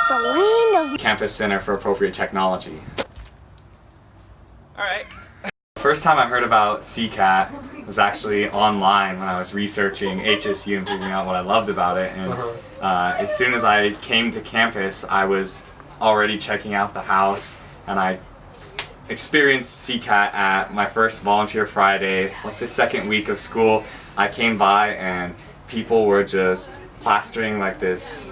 the land of Campus Center for Appropriate Technology. All right. First time I heard about CCAT was actually online when I was researching HSU and figuring out what I loved about it. And as soon as I came to campus, I was already checking out the house, and I experienced CCAT at my first volunteer Friday, like the second week of school. I came by and people were just plastering like this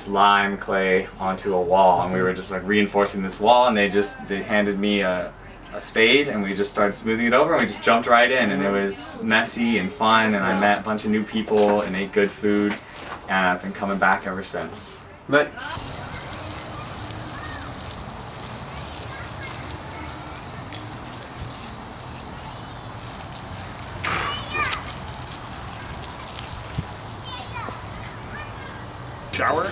lime clay onto a wall, and we were just like reinforcing this wall, and they handed me a spade, and we just started smoothing it over, and we just jumped right in, and it was messy and fun, and I met a bunch of new people and ate good food, and I've been coming back ever since. But shower.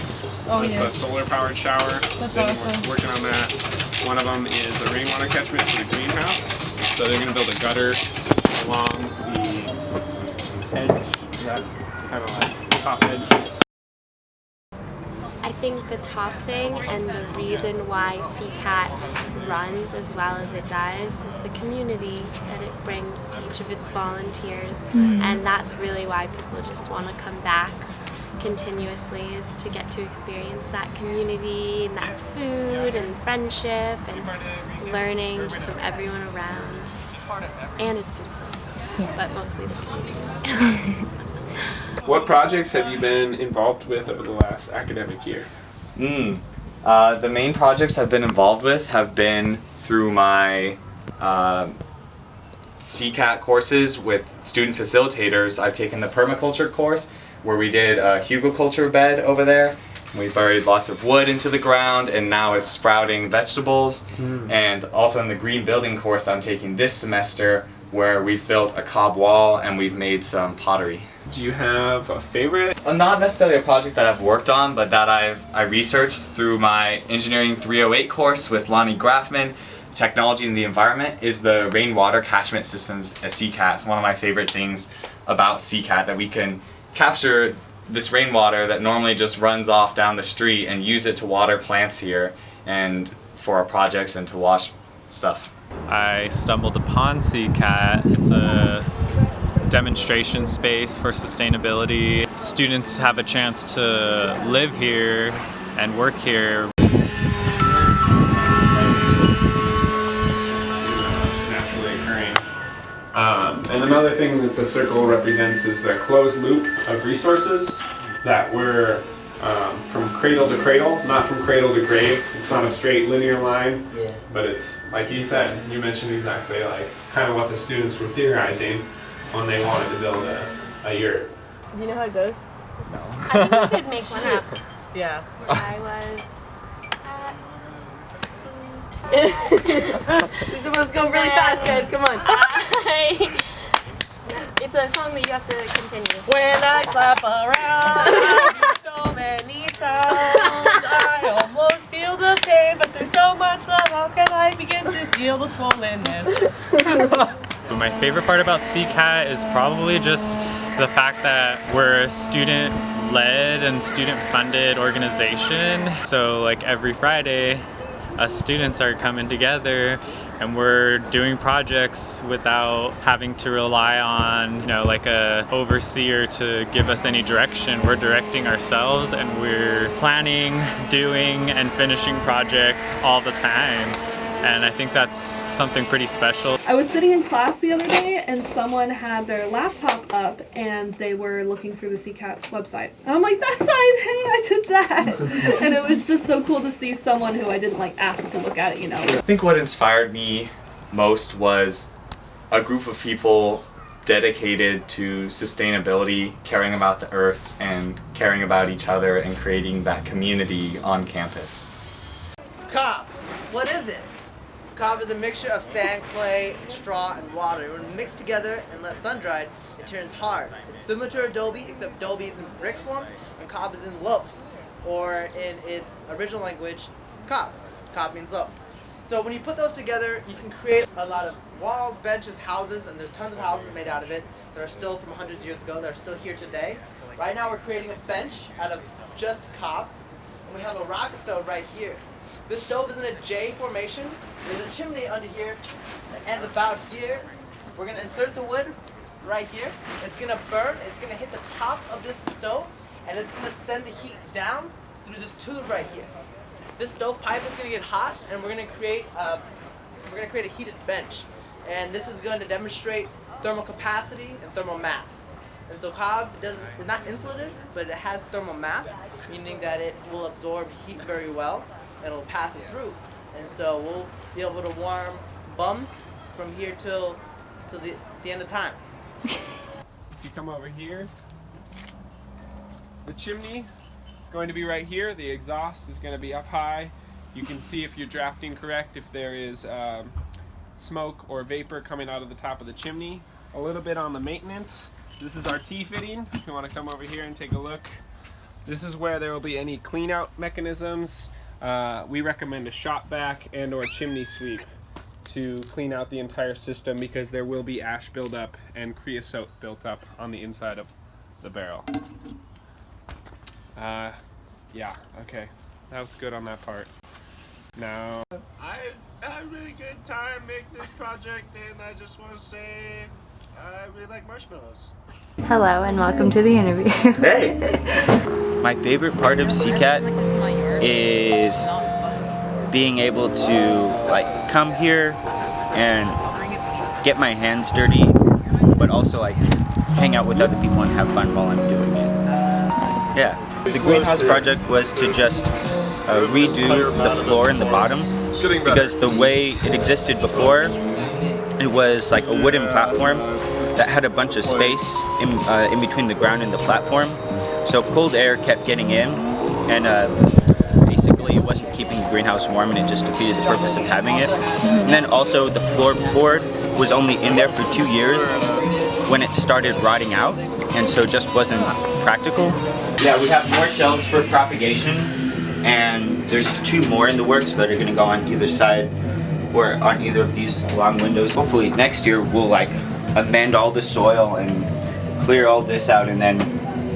Oh, It's yeah. a solar-powered shower. That's They've been awesome. working on that. One of them is a rainwater catchment for the greenhouse. So they're going to build a gutter along the edge. Is that kind of like top edge? I think the top thing and the reason why CCAT runs as well as it does is the community that it brings to each of its volunteers. And that's really why people just want to come back continuously, is to get to experience that community and that food and friendship and learning just from everyone around. And it's beautiful, but mostly the community. What projects have you been involved with over the last academic year? The main projects I've been involved with have been through my CCAT courses with student facilitators. I've taken the permaculture course where we did a hugelkultur bed over there. We buried lots of wood into the ground, and now it's sprouting vegetables. And also in the green building course that I'm taking this semester, where we've built a cob wall and we've made some pottery. Do you have a favorite? Not necessarily a project that I've worked on, but that I researched through my Engineering 308 course with Lonnie Grafman. Technology and the Environment is the rainwater catchment systems at CCAT. It's one of my favorite things about CCAT, that we can capture this rainwater that normally just runs off down the street and use it to water plants here and for our projects and to wash stuff. I stumbled upon CCAT. It's a demonstration space for sustainability. Students have a chance to live here and work here. Naturally occurring. And another thing that the circle represents is a closed loop of resources that we're from cradle to cradle, not from cradle to grave. It's not a straight linear line, but it's, like you said, you mentioned exactly like kind of what the students were theorizing when they wanted to build a yurt. Do you know how it goes? I think we could make one up. Yeah. When I was at This is supposed to go really fast, guys. Come on. It's a song that you have to continue. When I slap around, I do so many sounds. I almost feel the pain, but there's so much love. How can I begin to feel the swollenness? But my favorite part about CCAT is probably just the fact that we're a student-led and student-funded organization. So like every Friday, us students are coming together and we're doing projects without having to rely on, like a overseer to give us any direction. We're directing ourselves, and we're planning, doing, and finishing projects all the time. And I think that's something pretty special. I was sitting in class the other day and someone had their laptop up and they were looking through the CCAT website. And I'm like, that's I did that. And it was just so cool to see someone who I didn't ask to look at it, I think what inspired me most was a group of people dedicated to sustainability, caring about the earth and caring about each other and creating that community on campus. Cob, what is it? Cob is a mixture of sand, clay, straw, and water. When mixed together and let sun-dried, it turns hard. It's similar to adobe, except adobe is in brick form, and cob is in loaves, or in its original language, cob. Cob means loaf. So when you put those together, you can create a lot of walls, benches, houses, and there's tons of houses made out of it that are still from hundreds of years ago that are still here today. Right now we're creating a bench out of just cob. and we have a rocket stove right here. This stove is in a J formation. There's a chimney under here that ends about here. We're gonna insert the wood right here. It's gonna burn, it's gonna hit the top of this stove, and it's gonna send the heat down through this tube right here. This stove pipe is gonna get hot, and we're gonna create a heated bench. And this is going to demonstrate thermal capacity and thermal mass. And so cob is not insulative, but it has thermal mass, meaning that it will absorb heat very well and it'll pass it through. And so we'll be able to warm bums from here till the end of time. If you come over here, the chimney is going to be right here. The exhaust is going to be up high. You can see if you're drafting correct, if there is smoke or vapor coming out of the top of the chimney. A little bit on the maintenance. This is our T-fitting. If you want to come over here and take a look. This is where there will be any clean out mechanisms. We recommend a shop vac and or chimney sweep to clean out the entire system because there will be ash buildup and creosote built up on the inside of the barrel. Yeah, okay. That's good on that part. Now, I had a really good time making this project, and I just want to say I really like marshmallows. Hello and welcome to the interview. Hey! My favorite part of CCAT is being able to like come here and get my hands dirty, but also like hang out with other people and have fun while I'm doing it. Yeah. The greenhouse project was to just redo the floor and the bottom, because the way it existed before, it was like a wooden platform that had a bunch of space in between the ground and the platform. So cold air kept getting in, and basically it wasn't keeping the greenhouse warm, and it just defeated the purpose of having it. And then also the floorboard was only in there for 2 years when it started rotting out, and so it just wasn't practical. Yeah, we have more shelves for propagation, and there's 2 more in the works that are going to go on either side or on either of these long windows. Hopefully next year we'll like amend all the soil and clear all this out, and then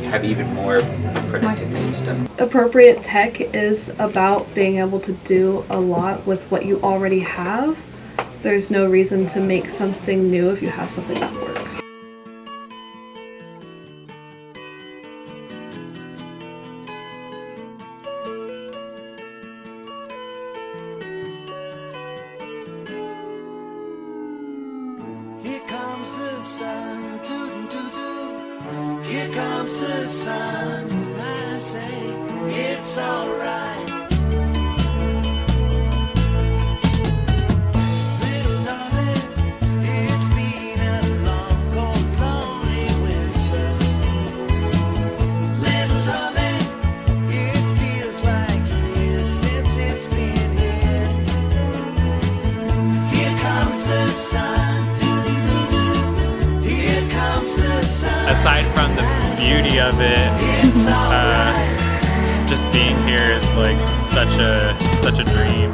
have even more productivity and stuff. Appropriate tech is about being able to do a lot with what you already have. There's no reason to make something new if you have something that works. Here comes the sun, doo-doo-doo-doo. Here comes the sun, and I say it's alright. Little darling, it's been a long, cold, lonely winter. Little darling, it feels like years since it's been here. Here comes the sun. Aside from the beauty of it, just being here is like such a dream.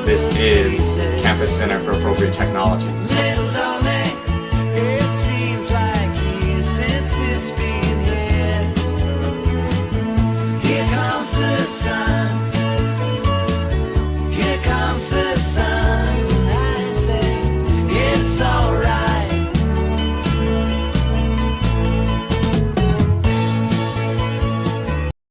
This is Campus Center for Appropriate Technology. Here comes the sun.